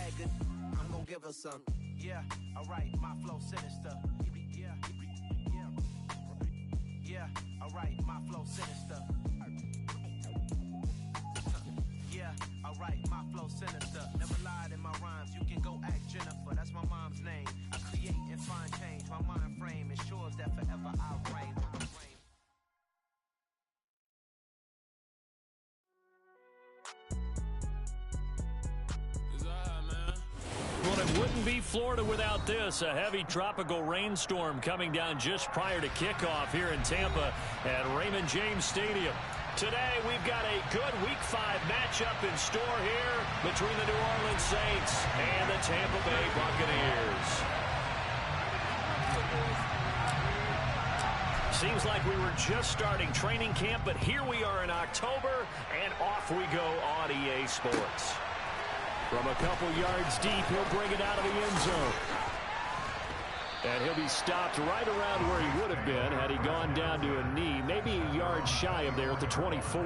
bad good, I'm gonna give her some. Yeah, alright, my flow sinister. Yeah, alright, my flow sinister. Yeah, alright, my flow sinister. Never lied in my rhymes, you can go ask Jennifer, that's my mom's name. I create and find change, my mind frame ensures that forever I'll reign. Well, it wouldn't be Florida without this. A heavy tropical rainstorm coming down just prior to kickoff here in Tampa at Raymond James Stadium. Today, we've got a good Week 5 matchup in store here between the New Orleans Saints and the Tampa Bay Buccaneers. Seems like we were just starting training camp, but here we are in October, and off we go on EA Sports. From a couple yards deep, he'll bring it out of the end zone. And he'll be stopped right around where he would have been had he gone down to a knee, maybe a yard shy of there at the 24.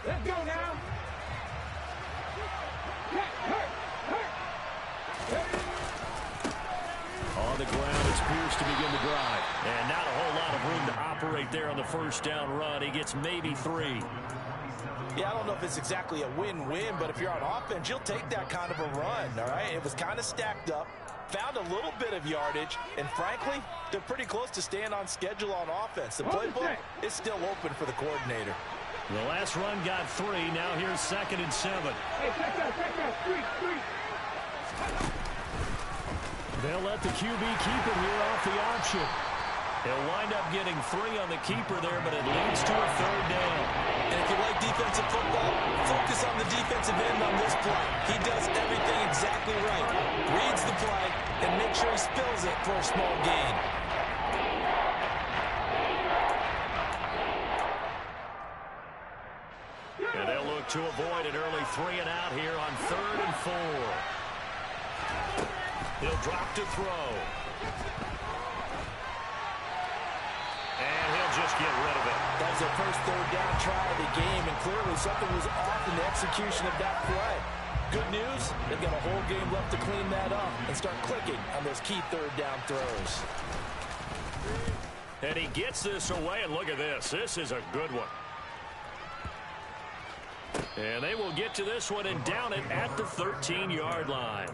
Let's go now. On the ground, it's Pierce to begin the drive. And not a whole lot of room to operate there on the first down run. He gets maybe 3. Yeah, I don't know if it's exactly a win-win, but if you're on offense, you'll take that kind of a run, all right? It was kind of stacked up, found a little bit of yardage, and frankly, they're pretty close to staying on schedule on offense. The playbook is still open for the coordinator. The last run got 3. Now here's 2nd and 7. Hey, check that. Three. They'll let the QB keep it here off the option. He'll wind up getting 3 on the keeper there, but it leads to a 3rd down. And if you like defensive football, focus on the defensive end on this play. He does everything exactly right. Reads the play and makes sure he spills it for a small gain. And they'll look to avoid an early 3 and out here on 3rd and 4. He'll drop to throw. And he'll just get rid of it. That was their first 3rd down try of the game, and clearly something was off in the execution of that play. Good news, they've got a whole game left to clean that up and start clicking on those key 3rd down throws. And he gets this away, and look at this. This is a good one. And they will get to this one and down it at the 13-yard line.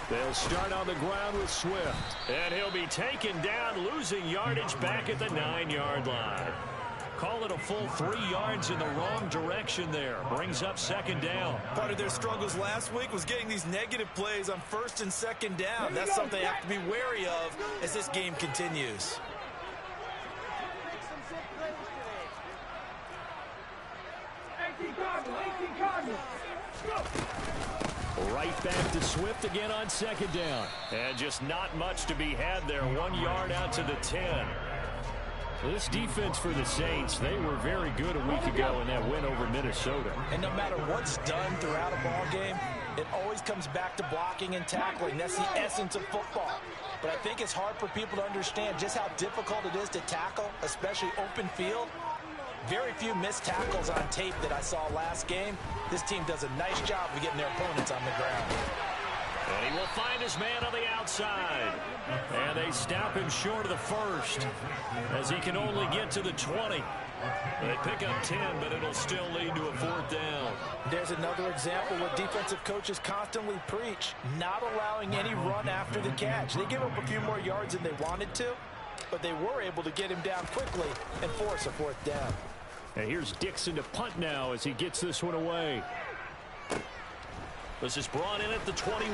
They'll start on the ground with Swift. And he'll be taken down, losing yardage back at the 9-yard line. Call it a full 3 yards in the wrong direction there. Brings up 2nd down. Part of their struggles last week was getting these negative plays on 1st and 2nd down. That's something they have to be wary of as this game continues. Right back to Swift again on 2nd down. And just not much to be had there. 1 yard out to the 10. This defense for the Saints, they were very good a week ago in that win over Minnesota. And no matter what's done throughout a ball game, it always comes back to blocking and tackling. That's the essence of football. But I think it's hard for people to understand just how difficult it is to tackle, especially open field. Very few missed tackles on tape that I saw last game. This team does a nice job of getting their opponents on the ground. And he will find his man on the outside. And they stop him short of the 1st as he can only get to the 20. They pick up 10, but it'll still lead to a 4th down. There's another example where defensive coaches constantly preach, not allowing any run after the catch. They give up a few more yards than they wanted to, but they were able to get him down quickly and force a 4th down. And here's Dixon to punt now as he gets this one away. This is brought in at the 21.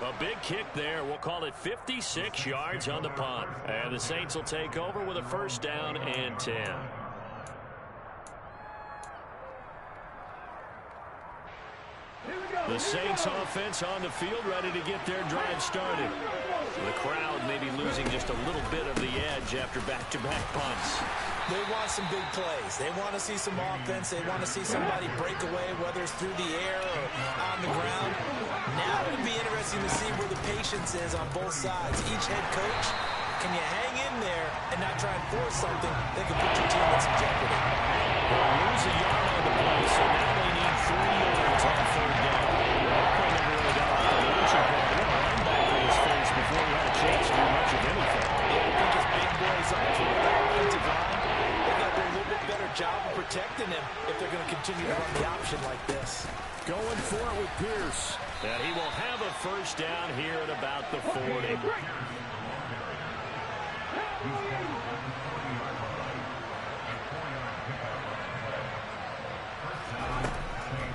A big kick there. We'll call it 56 yards on the punt. And the Saints will take over with a first down and 10. The Saints offense on the field, ready to get their drive started. The crowd may be losing just a little bit of the edge after back-to-back punts. They want some big plays. They want to see some offense. They want to see somebody break away, whether it's through the air or on the ground. Now it'll be interesting to see where the patience is on both sides. Each head coach, can you hang in there and not try and force something that could put your team in some jeopardy? They'll lose a yard on the play, so now they need 3 yards on third down. Walker never really got off the launching pad. He linebacker his face before he had a chance to do much of anything. Yeah, I think his big boys up front, the offensive line, they got to do a little bit better job of protecting him if they're going to continue to run the option like this. Going for it with Pierce. And he will have a first down here at about the 40.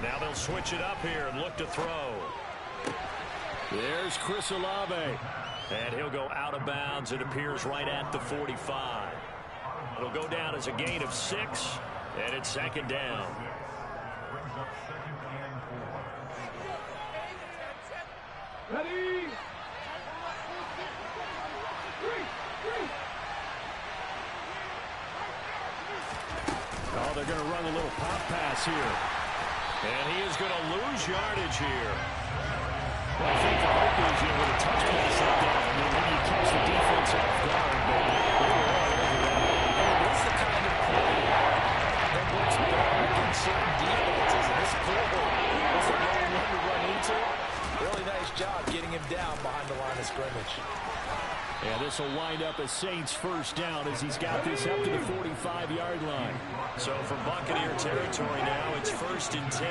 Now they'll switch it up here and look to throw. There's Chris Olave. And he'll go out of bounds. It appears right at the 45. It'll go down as a gain of 6, and it's second down. Ready? Oh, they're going to run a little pop pass here. And he is going to lose yardage here. Well, I think the hope is, with a touch pass like that, maybe you catch the defense off guard, but they were all over that. This is the kind of play that works better against certain defenses. And this clearly was the wrong one to run into. Really nice job getting him down behind the line of scrimmage. And this will wind up as Saints first down as he's got this up to the 45-yard line. So from Buccaneer territory now, it's 1st and 10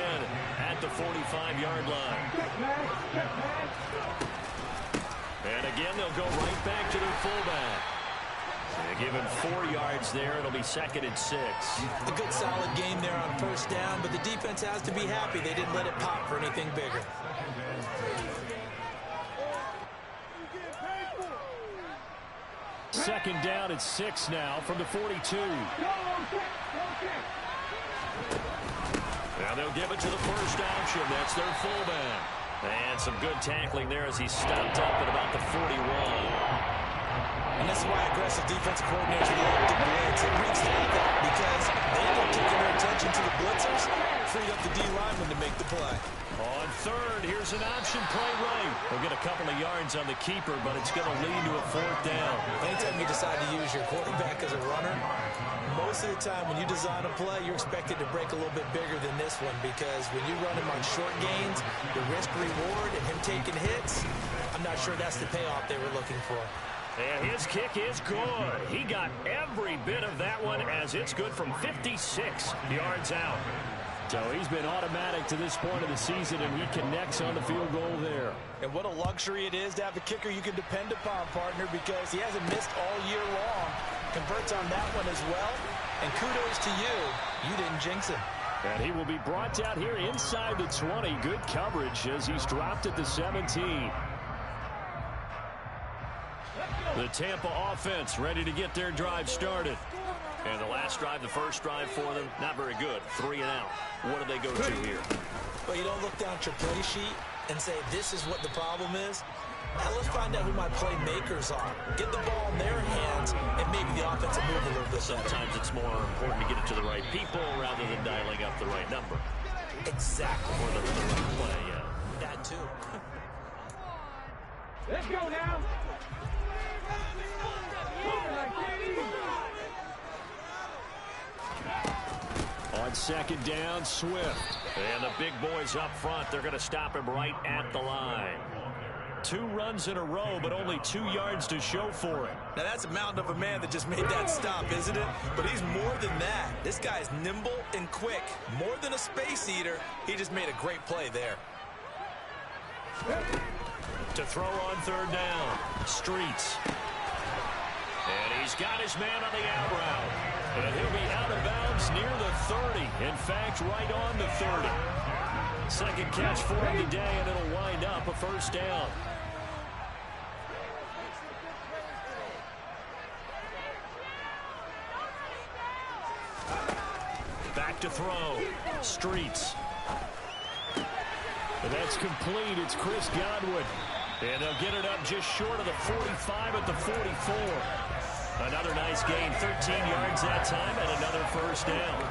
at the 45-yard line. And again, they'll go right back to their fullback. They give him 4 yards there. It'll be 2nd and 6. A good solid game there on first down, but the defense has to be happy they didn't let it pop for anything bigger. Second down at 6 now from the 42. Now they'll give it to the first option. That's their fullback. And some good tackling there as he stopped up at about the 41. And this is why aggressive defensive coordinators love to blitz. It wreaks havoc because they end up taking their attention to the blitzers, freed up the D lineman to make the play. On third, here's an option play right. They'll get a couple of yards on the keeper, but it's going to lead to a 4th down. Anytime you decide to use your quarterback as a runner, most of the time when you design a play, you're expected to break a little bit bigger than this one because when you run him on short gains, the risk-reward and him taking hits, I'm not sure that's the payoff they were looking for. And his kick is good. He got every bit of that one as it's good from 56 yards out. So he's been automatic to this point of the season, and he connects on the field goal there. And what a luxury it is to have a kicker you can depend upon, partner, because he hasn't missed all year long. Converts on that one as well. And kudos to you. You didn't jinx him. And he will be brought down here inside the 20. Good coverage as he's dropped at the 17. The Tampa offense ready to get their drive started. And the last drive, the first drive for them, not very good. 3 and out. What do they go to here? Well, you don't look down at your play sheet and say, this is what the problem is. Now let's find out who my playmakers are. Get the ball in their hands, and maybe the offense will move a little bit. Sometimes it's more important to get it to the right people rather than dialing up the right number. Exactly. Or the right play, yeah. That too. Let's go now. On second down, Swift. And the big boys up front, they're going to stop him right at the line. 2 runs in a row, but only 2 yards to show for it. Now that's a mountain of a man that just made that stop, isn't it? But he's more than that. This guy's nimble and quick. More than a space eater, he just made a great play there. To throw on third down, Streets. And he's got his man on the out route. And he'll be out of bounds near the 30. In fact, right on the 30. Second catch for him today, and it'll wind up a first down. back to throw. Streets. And that's complete. It's Chris Godwin. And they'll get it up just short of the 45 at the 44. Another nice gain, 13 yards that time, and another first down.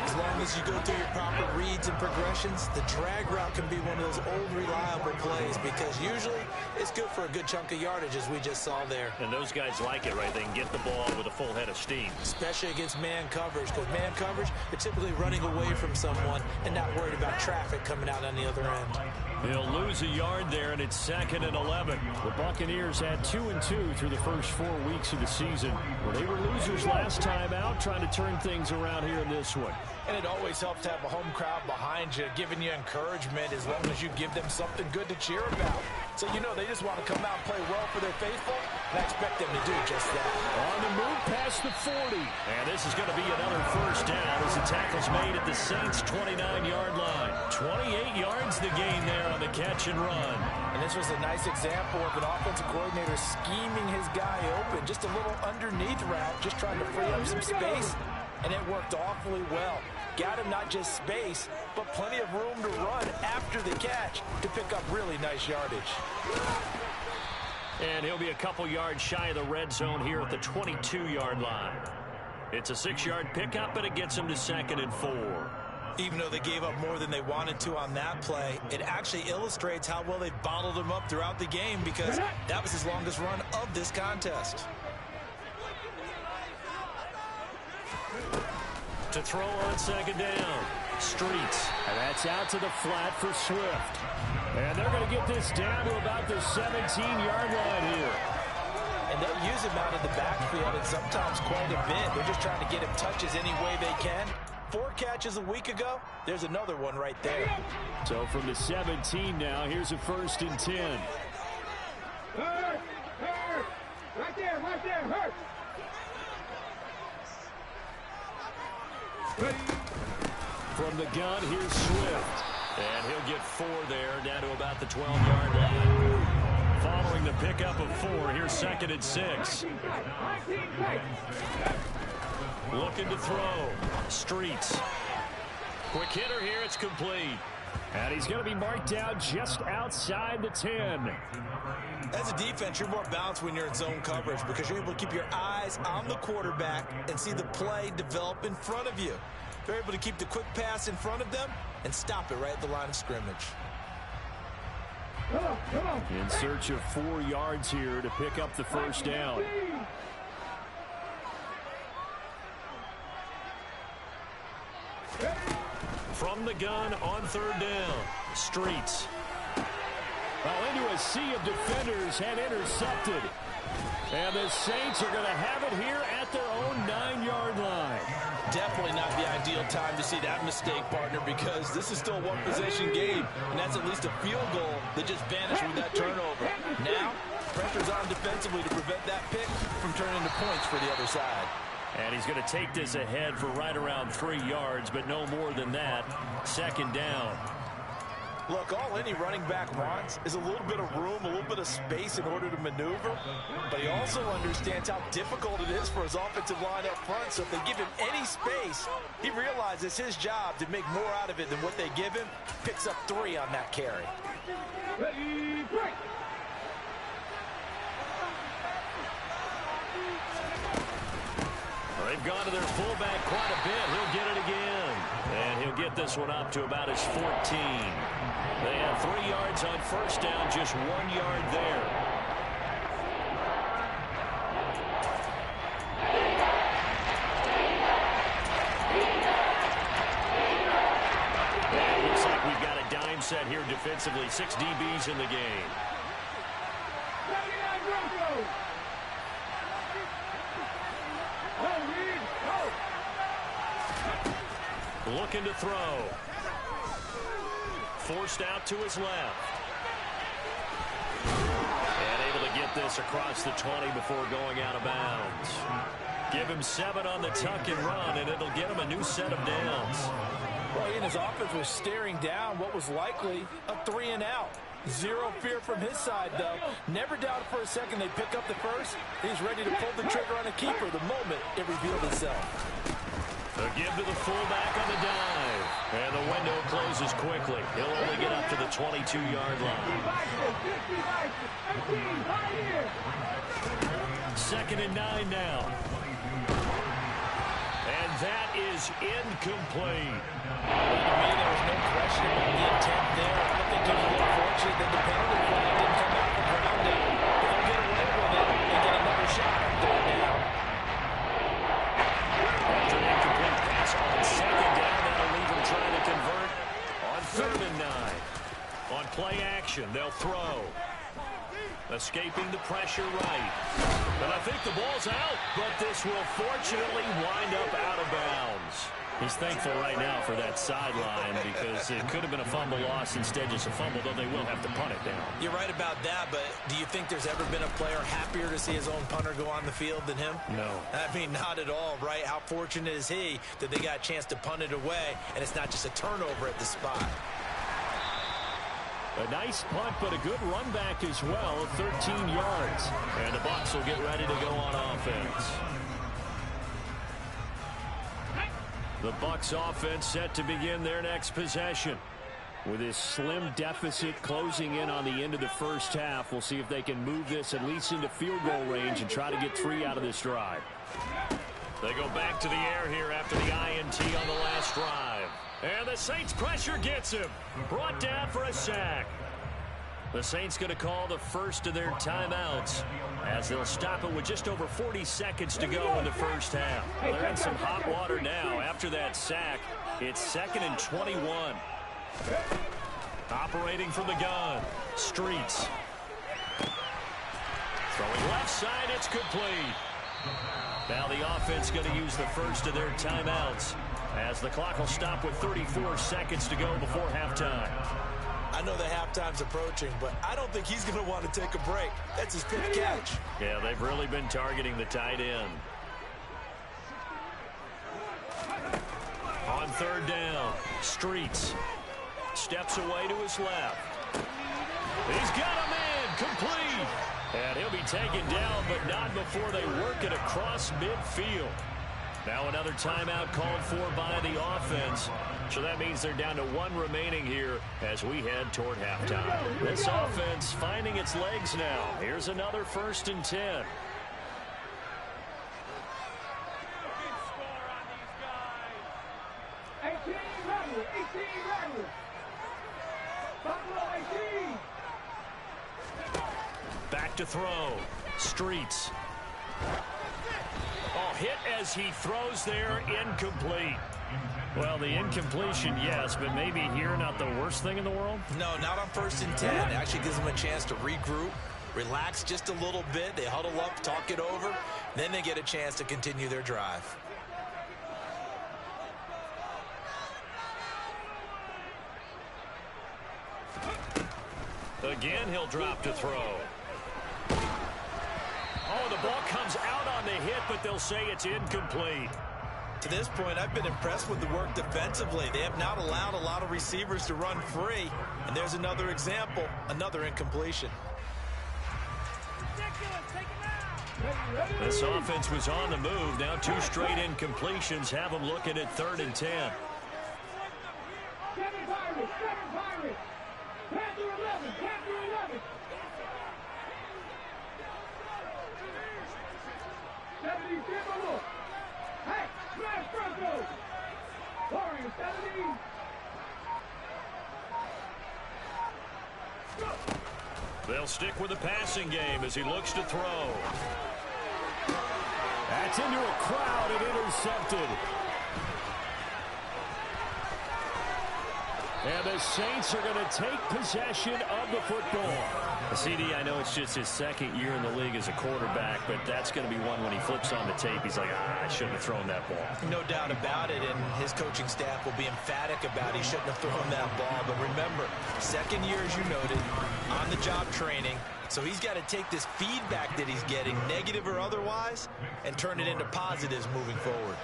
As long as you go through your proper reads and progressions, the drag route can be one of those old reliable plays because usually it's good for a good chunk of yardage, as we just saw there. And those guys like it, right? They can get the ball with a full head of steam. Especially against man coverage, because man coverage, they're typically running away from someone and not worried about traffic coming out on the other end. They'll lose a yard there, and it's 2nd and 11. The Buccaneers had 2-2 through the first 4 weeks of the season. Well, they were losers last time out, trying to turn things around here in this one. And it always helps to have a home crowd behind you, giving you encouragement as long as you give them something good to cheer about. So you know they just want to come out and play well for their faithful, and I expect them to do just that. On the move past the 40. And this is going to be another first down as the tackle's made at the Saints' 29-yard line. 28 yards the gain there on the catch and run. And this was a nice example of an offensive coordinator scheming his guy open. Just a little underneath route, just trying to free up some space. And it worked awfully well. Got him not just space, but plenty of room to run after the catch to pick up really nice yardage. And he'll be a couple yards shy of the red zone here at the 22-yard line. It's a 6-yard pickup, and it gets him to 2nd and 4. Even though they gave up more than they wanted to on that play, it actually illustrates how well they bottled him up throughout the game because that was his longest run of this contest. To throw on 2nd down. Streets. And that's out to the flat for Swift. And they're going to get this down to about the 17-yard line here. And they'll use him out of the backfield and sometimes quite a bit. They're just trying to get him touches any way they can. 4 catches a week ago. There's another one right there. So from the 17 now, here's a 1st and 10. Hurt! Right there, hurt! Ready. From the gun, here's Swift. And he'll get 4 there, down to about the 12-yard line. Following the pickup of 4, here's 2nd and 6. Looking to throw. Streets. Quick hitter here, it's complete. And he's going to be marked down just outside the 10. As a defense, you're more balanced when you're in zone coverage because you're able to keep your eyes on the quarterback and see the play develop in front of you. They're able to keep the quick pass in front of them and stop it right at the line of scrimmage. Come on. In search of 4 yards here to pick up the first down. From the gun on 3rd down. Streets. Well, into a sea of defenders and intercepted. And the Saints are going to have it here at their own 9-yard line. Definitely not the ideal time to see that mistake, partner, because this is still a one-possession game, and that's at least a field goal that just vanished with that turnover. Now, pressure's on defensively to prevent that pick from turning into points for the other side. And he's going to take this ahead for right around 3 yards, but no more than that. 2nd down. Look, all any running back wants is a little bit of room, a little bit of space in order to maneuver. But he also understands how difficult it is for his offensive line up front. So if they give him any space, he realizes his job to make more out of it than what they give him. Picks up 3 on that carry. Ready, break. They've gone to their fullback quite a bit. He'll get it again. And he'll get this one up to about his 14. They have 3 yards on 1st down, just 1 yard there. And it looks like we've got a dime set here defensively. 6 DBs in the game. Looking to throw. Forced out to his left. And able to get this across the 20 before going out of bounds. Give him 7 on the tuck and run, and it'll get him a new set of downs. Well, he and his offense was staring down what was likely a 3-and-out. Zero fear from his side, though. Never doubted for a second they'd pick up the first. He's ready to pull the trigger on a keeper the moment it revealed itself. A give to the fullback on the dive. And the window closes quickly. He'll only get up to the 22-yard line. 2nd and 9 now. And that is incomplete. Well, to me, there was no question about the intent there. I think it was a little fortunate that the penalty flag didn't come out from ground down. But they'll get away with it and get another shot up there now. After an incomplete pass on 2nd down, that'll leave him trying to convert on 3rd and 9. On play action, they'll throw. Escaping the pressure right. And I think the ball's out, but this will fortunately wind up out of bounds. He's thankful right now for that sideline because it could have been a fumble loss, instead just a fumble, though they will have to punt it down. You're right about that, but do you think there's ever been a player happier to see his own punter go on the field than him? No. I mean, not at all, right? How fortunate is he that they got a chance to punt it away, and it's not just a turnover at the spot. A nice punt, but a good run back as well, 13 yards. And the Bucks will get ready to go on offense. The Bucks offense set to begin their next possession. With this slim deficit closing in on the end of the first half, we'll see if they can move this at least into field goal range and try to get 3 out of this drive. They go back to the air here after the INT on the last drive. And the Saints pressure gets him. Brought down for a sack. The Saints going to call the first of their timeouts as they'll stop it with just over 40 seconds to go in the first half. They're in some hot water now after that sack. It's 2nd and 21. Operating from the gun. Streets. Throwing left side, it's complete. Now the offense going to use the first of their timeouts as the clock will stop with 34 seconds to go before halftime. I know the halftime's approaching, but I don't think he's going to want to take a break. That's his 5th catch. Yeah, they've really been targeting the tight end. On 3rd down, Streets steps away to his left. He's got a man complete. And he'll be taken down, but not before they work it across midfield. Now another timeout called for by the offense. So that means they're down to 1 remaining here as we head toward halftime. This offense finding its legs now. Here's another 1st and 10. Back to throw. Streets. Oh, hit as he throws there, incomplete. Well, the incompletion, yes, but maybe here not the worst thing in the world? No, not on 1st and 10. It actually gives them a chance to regroup, relax just a little bit. They huddle up, talk it over. Then they get a chance to continue their drive. Again, he'll drop to throw. Oh, the ball comes out on the hit, but they'll say it's incomplete. To this point, I've been impressed with the work defensively. They have not allowed a lot of receivers to run free. And there's another example, another incompletion. This offense was on the move. Now 2 straight incompletions have them looking at 3rd and 10. 7 Pirates, 7 Pirates. Panther 11, Panther 11. 70, look. Hey, smash Broncos. Warriors, 70. They'll stick with the passing game as he looks to throw. That's into a crowd and intercepted. And the Saints are going to take possession of the football. CD, I know it's just his 2nd year in the league as a quarterback, but that's going to be one when he flips on the tape, he's like, I shouldn't have thrown that ball. No doubt about it, and his coaching staff will be emphatic about he shouldn't have thrown that ball. But remember, 2nd year, as you noted, on-the-job training, so he's got to take this feedback that he's getting, negative or otherwise, and turn it into positives moving forward.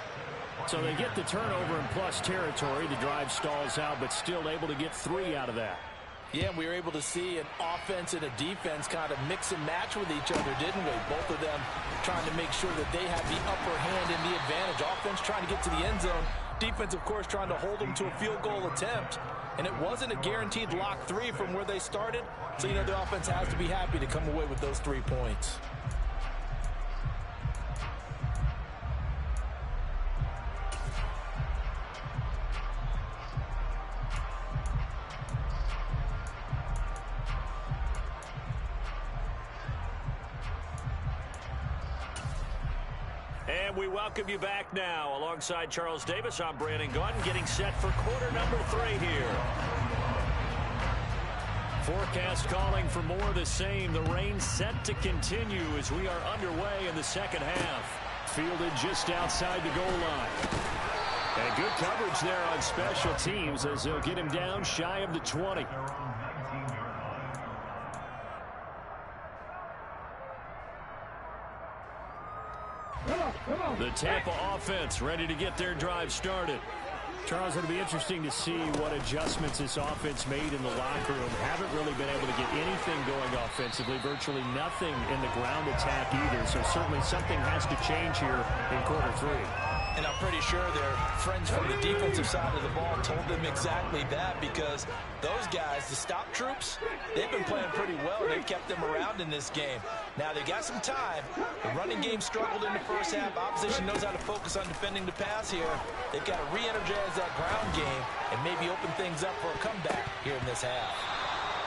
So they get the turnover in plus territory. The drive stalls out, but still able to get 3 out of that. Yeah, we were able to see an offense and a defense kind of mix and match with each other, didn't we? Both of them trying to make sure that they have the upper hand and the advantage. Offense trying to get to the end zone. Defense, of course, trying to hold them to a field goal attempt. And it wasn't a guaranteed lock 3 from where they started. So, you know, the offense has to be happy to come away with those 3 points. And we welcome you back now. Alongside Charles Davis, I'm Brandon Gaudin, getting set for quarter number 3 here. Forecast calling for more of the same. The rain set to continue as we are underway in the second half. Fielded just outside the goal line. And good coverage there on special teams as they'll get him down shy of the 20. The Tampa offense ready to get their drive started. Charles, it'll be interesting to see what adjustments this offense made in the locker room. Haven't really been able to get anything going offensively, virtually nothing in the ground attack either. So certainly something has to change here in quarter 3. And I'm pretty sure their friends from the defensive side of the ball told them exactly that, because those guys, the stop troops, they've been playing pretty well. They've kept them around in this game. Now, they got some time. The running game struggled in the first half. Opposition knows how to focus on defending the pass here. They've got to re-energize that ground game and maybe open things up for a comeback here in this half.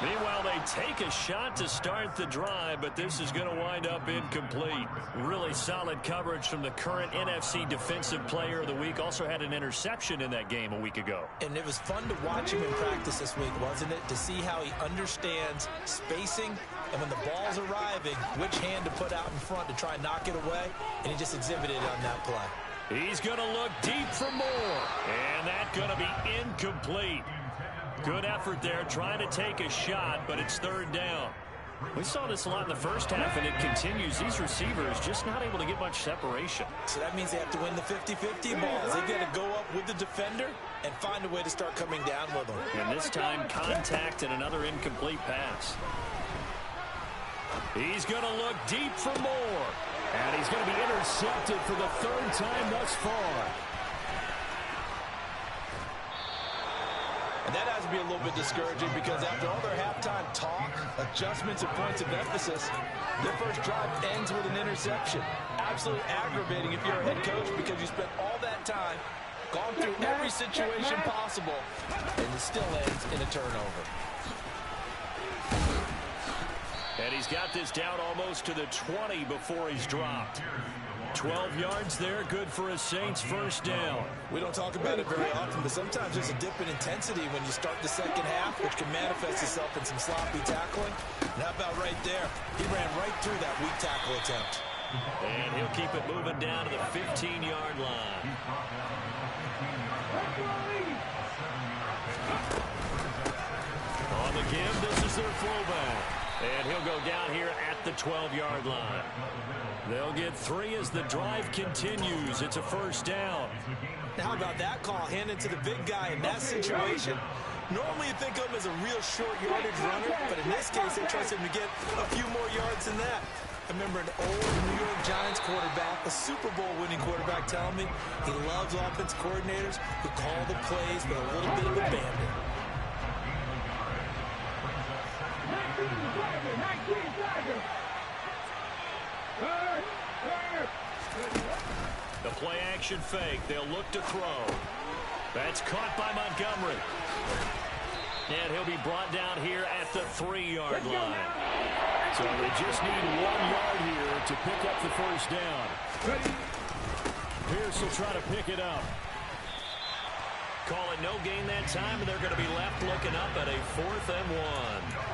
Meanwhile, they take a shot to start the drive, but this is going to wind up incomplete. Really solid coverage from the current NFC Defensive Player of the Week. Also had an interception in that game a week ago. And it was fun to watch him in practice this week, wasn't it? To see how he understands spacing, and when the ball's arriving, which hand to put out in front to try and knock it away, and he just exhibited it on that play. He's going to look deep for more, and that's going to be incomplete. Good effort there, trying to take a shot, but it's third down. We saw this a lot in the first half, and it continues. These receivers just not able to get much separation. So that means they have to win the 50-50 balls. They've got to go up with the defender and find a way to start coming down with them. And this time, contact and another incomplete pass. He's going to look deep for more. And he's going to be intercepted for the third time thus far. And that has to be a little bit discouraging, because after all their halftime talk, adjustments, and points of emphasis, their first drive ends with an interception. Absolutely aggravating if you're a head coach, because you spent all that time, gone through every situation possible, and it still ends in a turnover. And he's got this down almost to the 20 before he's dropped. 12 yards there, good for a Saints first down. We don't talk about it very often, but sometimes there's a dip in intensity when you start the second half, which can manifest itself in some sloppy tackling. And how about right there? He ran right through that weak tackle attempt. And he'll keep it moving down to the 15-yard line. On the give, this is their fullback. And he'll go down here at the 12-yard line. They'll get 3 as the drive continues. It's a first down. How about that call? Hand it to the big guy in that situation. Normally you think of him as a real short yardage runner, but in this case they trust him to get a few more yards than that. I remember an old New York Giants quarterback, a Super Bowl winning quarterback, telling me he loves offense coordinators who call the plays with a little bit of abandon. The play action fake. They'll look to throw. That's caught by Montgomery. And he'll be brought down here at the 3-yard line. So they just need 1 yard here to pick up the first down. Pierce will try to pick it up. Call it no gain that time, and they're going to be left looking up at a 4th and 1.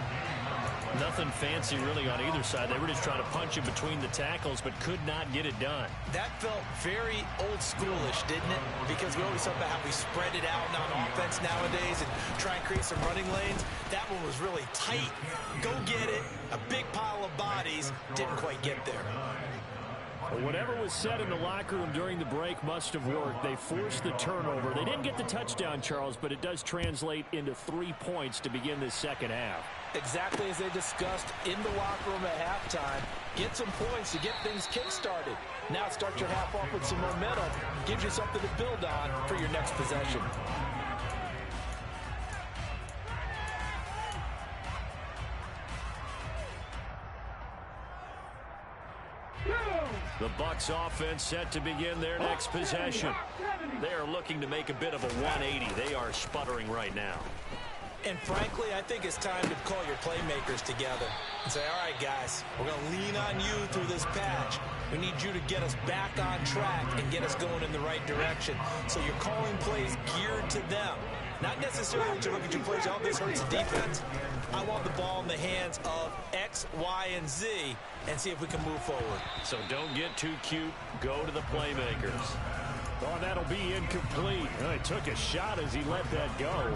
Nothing fancy really on either side. They were just trying to punch in between the tackles, but could not get it done. That felt very old schoolish, didn't it? Because we always talk about how we spread it out on offense nowadays and try and create some running lanes. That one was really tight. Go get it. A big pile of bodies. Didn't quite get there. Well, whatever was said in the locker room during the break must have worked. They forced the turnover. They didn't get the touchdown, Charles, but it does translate into 3 points to begin this second half. Exactly as they discussed in the locker room at halftime. Get some points to get things kick-started. Now start your half off with some momentum. Gives you something to build on for your next possession. The Bucks offense set to begin their next possession. They are looking to make a bit of a 180. They are sputtering right now. And frankly, I think it's time to call your playmakers together and say, all right, guys, we're going to lean on you through this patch. We need you to get us back on track and get us going in the right direction. So you're calling plays geared to them. Not necessarily that you look at your plays, oh, this hurts the defense. I want the ball in the hands of X, Y, and Z and see if we can move forward. So don't get too cute. Go to the playmakers. Oh, that'll be incomplete. Oh, he took a shot as he let that go.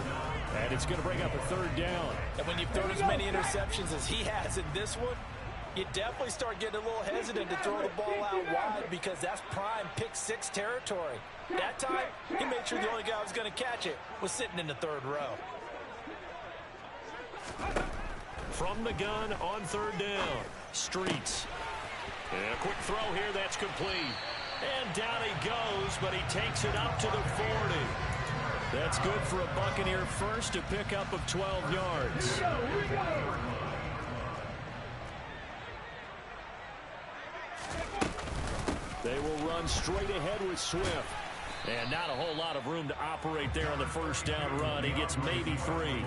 And it's going to bring up a third down. And when you've thrown as many interceptions as he has in this one, you definitely start getting a little hesitant to throw the ball out wide because that's prime pick-6 territory. That time, he made sure the only guy who was going to catch it was sitting in the third row. From the gun on third down, Streets. And a quick throw here, that's complete. And down he goes, but he takes it up to the 40. That's good for a Buccaneer first, a pickup of 12 yards. They will run straight ahead with Swift. And not a whole lot of room to operate there on the first down run. He gets maybe 3.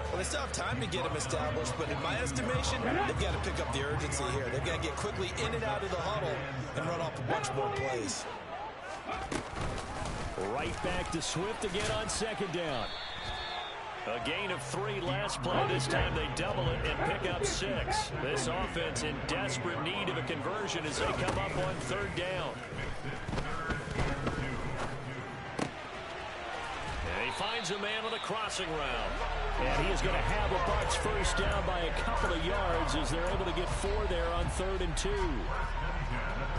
Well, they still have time to get him established, but in my estimation, they've got to pick up the urgency here. They've got to get quickly in and out of the huddle and run off a bunch more plays. Right back to Swift again on second down. A gain of 3 last play. This time they double it and pick up 6. This offense in desperate need of a conversion as they come up on third down. And he finds a man on a crossing route. And he is going to have a Bucks first down by a couple of yards as they're able to get 4 there on 3rd and 2.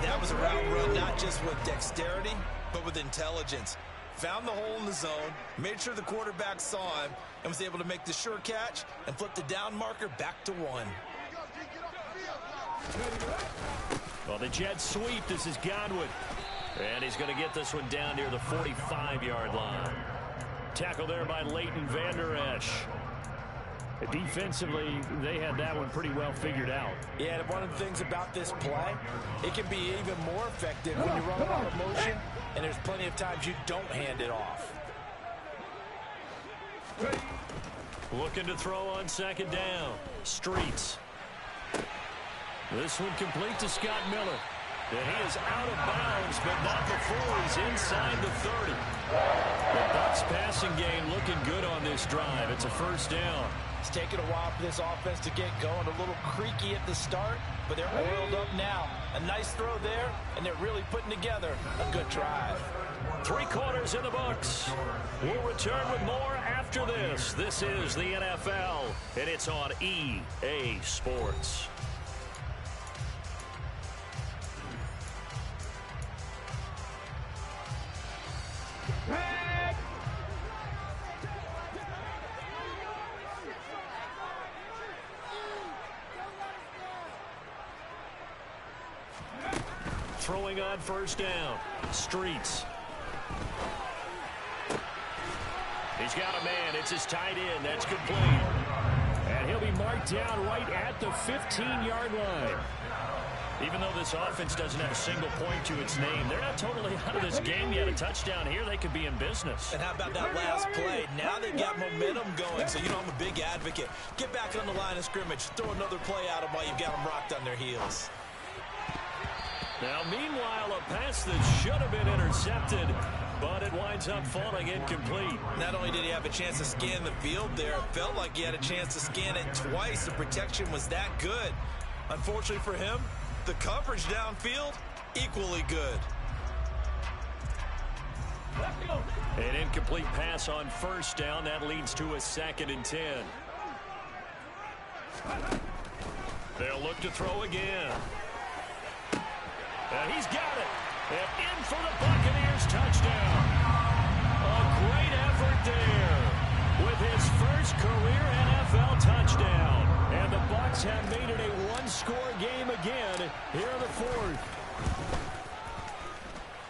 That was a route run not just with dexterity, but with intelligence. Found the hole in the zone, made sure the quarterback saw him, and was able to make the sure catch and flip the down marker back to 1. Well, the jet sweep. This is Godwin. And he's going to get this one down near the 45-yard line. Tackle there by Leighton Vander Esch. Defensively, they had that one pretty well figured out. Yeah, and one of the things about this play, it can be even more effective when you run a lot of motion, and there's plenty of times you don't hand it off. Looking to throw on second down. Streets. This one complete to Scott Miller. And he is out of bounds, but not before he's inside the 30. The Bucks passing game looking good on this drive. It's a first down. It's taken a while for this offense to get going. A little creaky at the start, but they're oiled up now. A nice throw there, and they're really putting together a good drive. 3 quarters in the books. We'll return with more after this. This is the NFL, and it's on EA Sports. Throwing on first down. Streets. He's got a man. It's his tight end. That's complete. And he'll be marked down right at the 15-yard line. Even though this offense doesn't have a single point to its name, they're not totally out of this game yet. A touchdown here, they could be in business. And how about that last play? Now they've got momentum going, so you know I'm a big advocate. Get back on the line of scrimmage. Throw another play at them while you've got them rocked on their heels. Now, meanwhile, a pass that should have been intercepted, but it winds up falling incomplete. Not only did he have a chance to scan the field there, it felt like he had a chance to scan it twice. The protection was that good. Unfortunately for him, the coverage downfield, equally good. An incomplete pass on first down. That leads to a 2nd and 10. They'll look to throw again. And he's got it. And in for the Buccaneers touchdown. A great effort there with his first career NFL touchdown. And the Bucks have made it a one-score game again here in the fourth.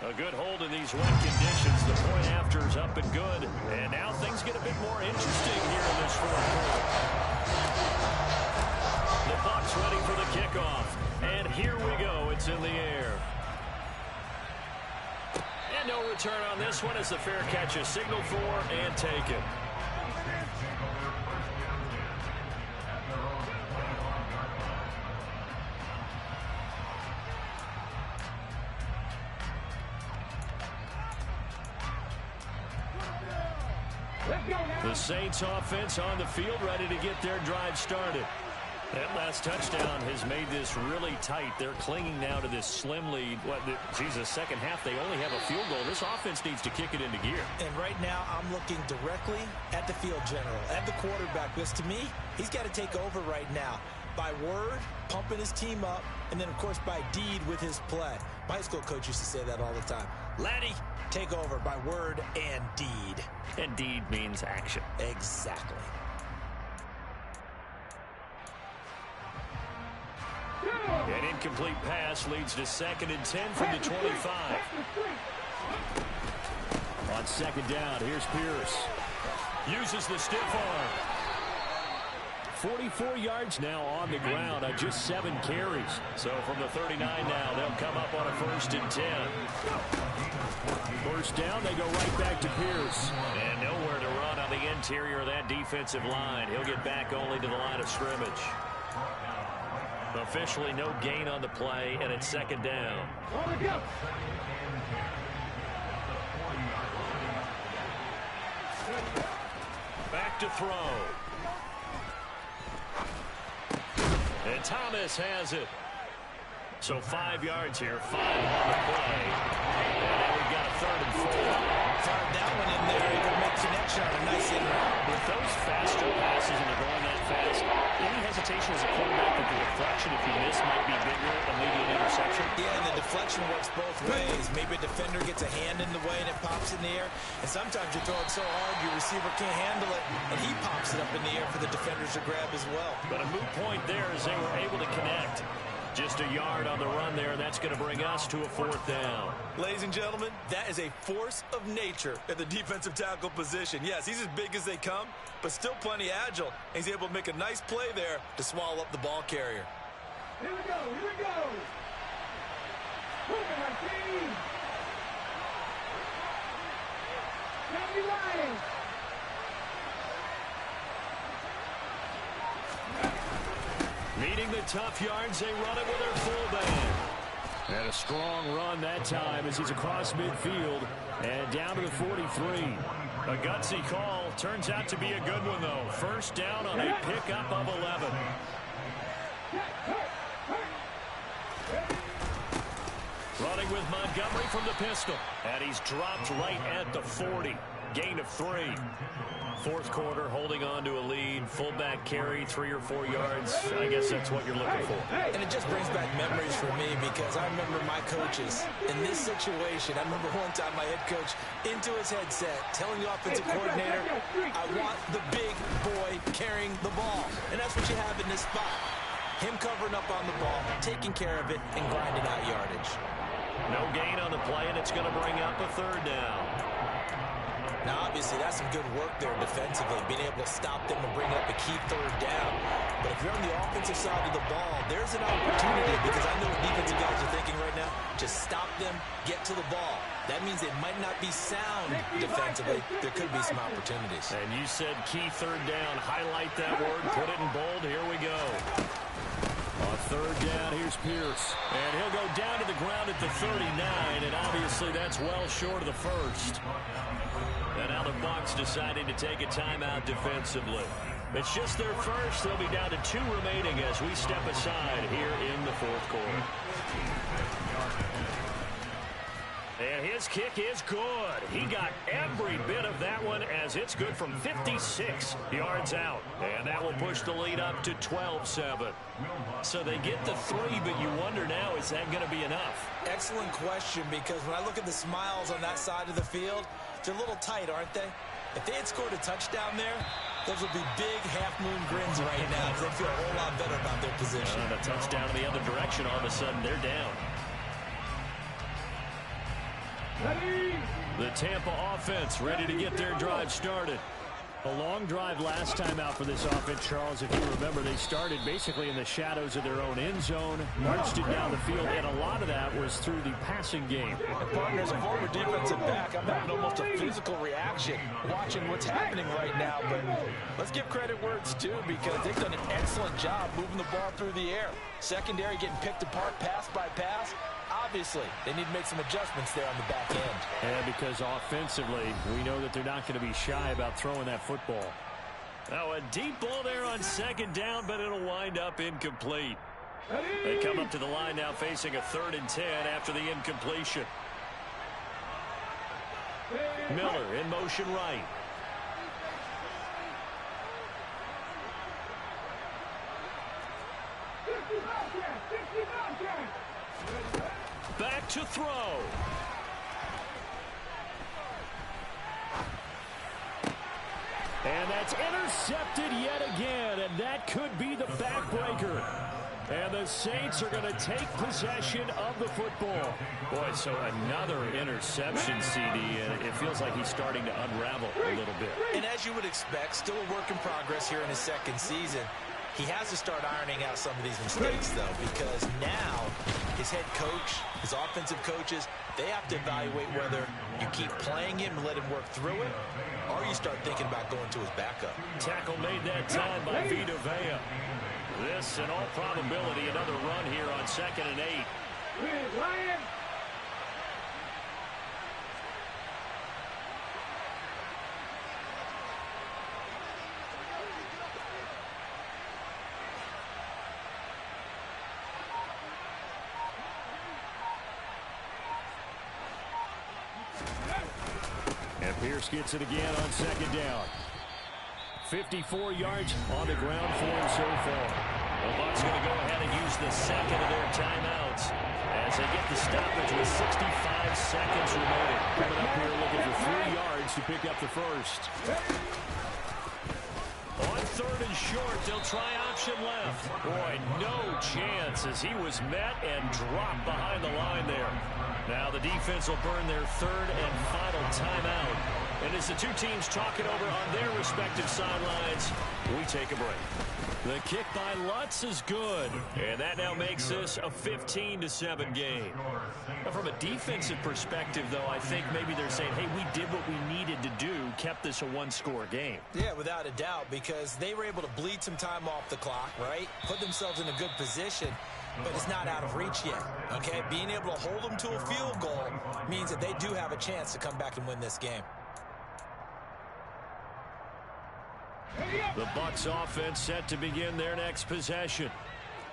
A good hold in these wet conditions. The point after is up and good. And now things get a bit more interesting here in this fourth quarter. The Bucks ready for the kickoff. And here we go. It's in the air. And no return on this one as the fair catch is signaled for and taken. The Saints offense on the field ready to get their drive started. That last touchdown has made this really tight. They're clinging now to this slim lead. The second half, they only have a field goal. This offense needs to kick it into gear. And right now, I'm looking directly at the field general, at the quarterback. Because to me, he's got to take over right now. By word, pumping his team up, and then, of course, by deed with his play. My high school coach used to say that all the time. Laddie, take over by word and deed. And deed means action. Exactly. An incomplete pass leads to 2nd and 10 from the 25. On second down, here's Pierce. Uses the stiff arm. 44 yards now on the ground on just 7 carries. So from the 39 now, they'll come up on a 1st and 10. First down, they go right back to Pierce. And nowhere to run on the interior of that defensive line. He'll get back only to the line of scrimmage. Officially no gain on the play, and it's 2nd down. Back to throw. And Thomas has it. So 5 yards here, 5 on the play. And now we've got a 3rd and 4. Fired that one in there. He can make connection on a nice in route. With those faster passes and they're going that fast, any hesitation as a quarterback that the deflection, if you miss, might be bigger and maybe an interception? Yeah, and the deflection works both ways. Maybe a defender gets a hand in the way and it pops in the air. And sometimes you throw it so hard your receiver can't handle it, and he pops it up in the air for the defenders to grab as well. But a moot point there as they were able to connect. Just a yard on the run there. That's going to bring us to a 4th down. Ladies and gentlemen, that is a force of nature at the defensive tackle position. Yes, he's as big as they come, but still plenty agile. He's able to make a nice play there to swallow up the ball carrier. Here we go, here we go. Moving our team. Now we riding. Needing the tough yards, they run it with their full band. And a strong run that time as he's across midfield and down to the 43. A gutsy call. Turns out to be a good one, though. First down on a pickup of 11. Running with Montgomery from the pistol. And he's dropped right at the 40. Gain of 3. Fourth quarter, holding on to a lead. Fullback carry, 3 or 4 yards. I guess that's what you're looking for. And it just brings back memories for me because I remember my coaches in this situation. I remember one time my head coach into his headset telling the offensive coordinator, I want the big boy carrying the ball. And that's what you have in this spot. Him covering up on the ball, taking care of it, and grinding out yardage. No gain on the play, and it's going to bring up a 3rd down. Now, obviously, that's some good work there defensively, being able to stop them and bring up a key 3rd down. But if you're on the offensive side of the ball, there's an opportunity because I know what defensive guys are thinking right now. Just stop them, get to the ball. That means it might not be sound defensively. There could be some opportunities. And you said key 3rd down. Highlight that word. Put it in bold. Here we go. On 3rd down, here's Pierce. And he'll go down to the ground at the 39, and obviously that's well short of the first. And now the Bucks deciding to take a timeout defensively. It's just their first. They'll be down to 2 remaining as we step aside here in the 4th quarter. And his kick is good. He got every bit of that one as it's good from 56 yards out. And that will push the lead up to 12-7. So they get the 3, but you wonder now, is that going to be enough? Excellent question, because when I look at the smiles on that side of the field, they're a little tight, aren't they? If they had scored a touchdown there, those would be big half-moon grins right now because they feel a whole lot better about their position. And a touchdown in the other direction, all of a sudden they're down. The Tampa offense ready to get their drive started. A long drive last time out for this offense, Charles. If you remember, they started basically in the shadows of their own end zone, marched it down the field, and a lot of that was through the passing game. And partner, as a former defensive back, I'm having almost a physical reaction watching what's happening right now. But let's give credit where it's due, because they've done an excellent job moving the ball through the air. Secondary getting picked apart pass by pass. Obviously, they need to make some adjustments there on the back end. And because offensively, we know that they're not going to be shy about throwing that football. Now a deep ball there on second down, but it'll wind up incomplete. They come up to the line now facing a 3rd and 10 after the incompletion. Miller in motion right. Back to throw. And that's intercepted yet again, and that could be the backbreaker. And the Saints are going to take possession of the football. Boy, so another interception, CD, and it feels like he's starting to unravel a little bit. And as you would expect, still a work in progress here in his second season. He has to start ironing out some of these mistakes, though, because now his head coach, his offensive coaches, they have to evaluate whether you keep playing him and let him work through it, or you start thinking about going to his backup. Tackle made that time by Vita Vea. This, in all probability, another run here on 2nd and 8. And Pierce gets it again on 2nd down. 54 yards on the ground for him so far. The Bucks going to go ahead and use the second of their timeouts as they get the stoppage with 65 seconds remaining. Coming up here looking for 3 yards to pick up the first. On 3rd and short, they'll try option left. Boy, no chance as he was met and dropped behind the line there. Now the defense will burn their 3rd and final timeout. And as the two teams talk it over on their respective sidelines, we take a break. The kick by Lutz is good. And that now makes this a 15-7 game. Now, from a defensive perspective, though, I think maybe they're saying, hey, we did what we needed to do, kept this a one-score game. Yeah, without a doubt, because they were able to bleed some time off the clock, right? Put themselves in a good position. But it's not out of reach yet, okay? Being able to hold them to a field goal means that they do have a chance to come back and win this game. The Bucks offense set to begin their next possession.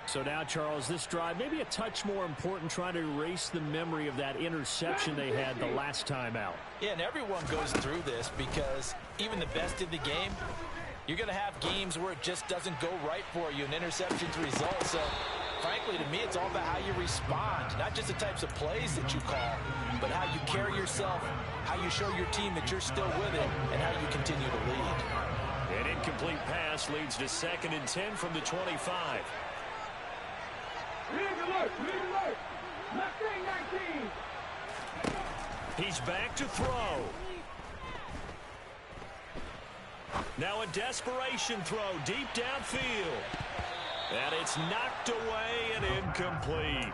So now, Charles, this drive maybe a touch more important, trying to erase the memory of that interception they had the last time out. Yeah, and everyone goes through this because even the best in the game, you're going to have games where it just doesn't go right for you, and interceptions result. So, frankly, to me, it's all about how you respond, not just the types of plays that you call, but how you carry yourself, how you show your team that you're still with it, and how you continue to lead. An incomplete pass leads to 2nd and 10 from the 25. He's back to throw. Now a desperation throw deep downfield. And it's knocked away and incomplete.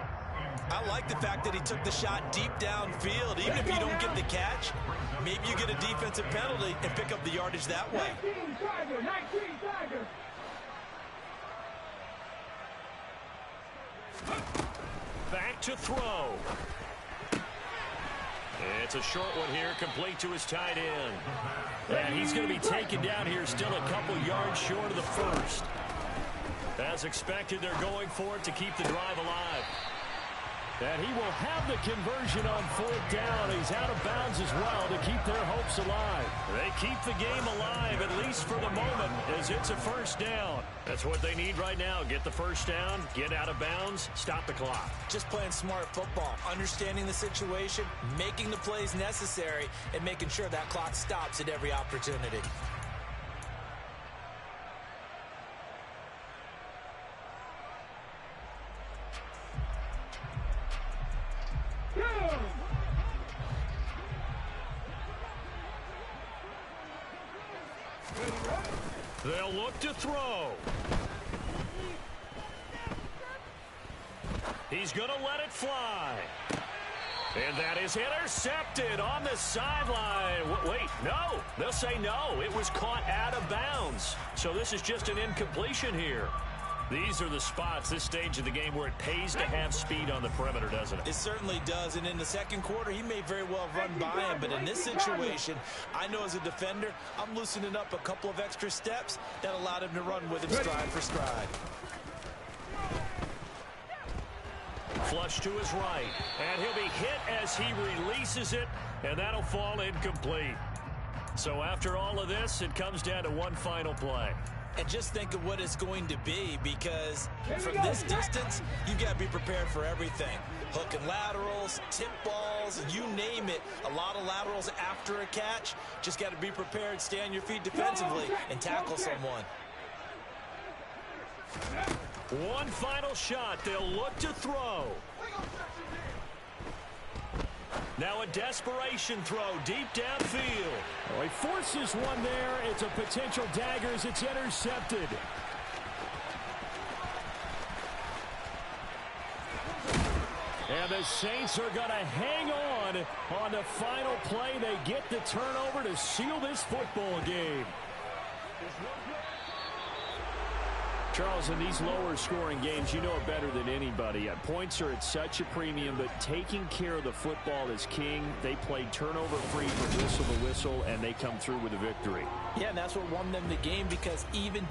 I like the fact that he took the shot deep downfield. Even if you don't get the catch, maybe you get a defensive penalty and pick up the yardage that way. Back to throw. It's a short one here, complete to his tight end. And he's going to be taken down here, still a couple yards short of the first. As expected, they're going for it to keep the drive alive. And he will have the conversion on 4th down. He's out of bounds as well to keep their hopes alive. They keep the game alive, at least for the moment, as it's a 1st down. That's what they need right now. Get the 1st down, get out of bounds, stop the clock. Just playing smart football, understanding the situation, making the plays necessary, and making sure that clock stops at every opportunity. They'll look to throw. He's going to let it fly. And that is intercepted on the sideline. Wait, no. They'll say no. It was caught out of bounds. So this is just an incompletion here. These are the spots, this stage of the game, where it pays to have speed on the perimeter, doesn't it? It certainly does, and in the second quarter, he may very well run by him, but in this situation, I know as a defender, I'm loosening up a couple of extra steps that allowed him to run with him stride for stride. Flush to his right, and he'll be hit as he releases it, and that'll fall incomplete. So after all of this, it comes down to one final play. And just think of what it's going to be, because from this distance, you've got to be prepared for everything. Hook and laterals, tip balls, you name it. A lot of laterals after a catch. Just got to be prepared, stay on your feet defensively, and tackle someone. One final shot. They'll look to throw. Now a desperation throw deep downfield. Oh, he forces one there. It's a potential dagger as it's intercepted. And the Saints are going to hang on the final play. They get the turnover to seal this football game. Charles, in these lower-scoring games, you know it better than anybody. Points are at such a premium, but taking care of the football is king. They played turnover-free from whistle to whistle, and they come through with a victory. Yeah, and that's what won them the game, because even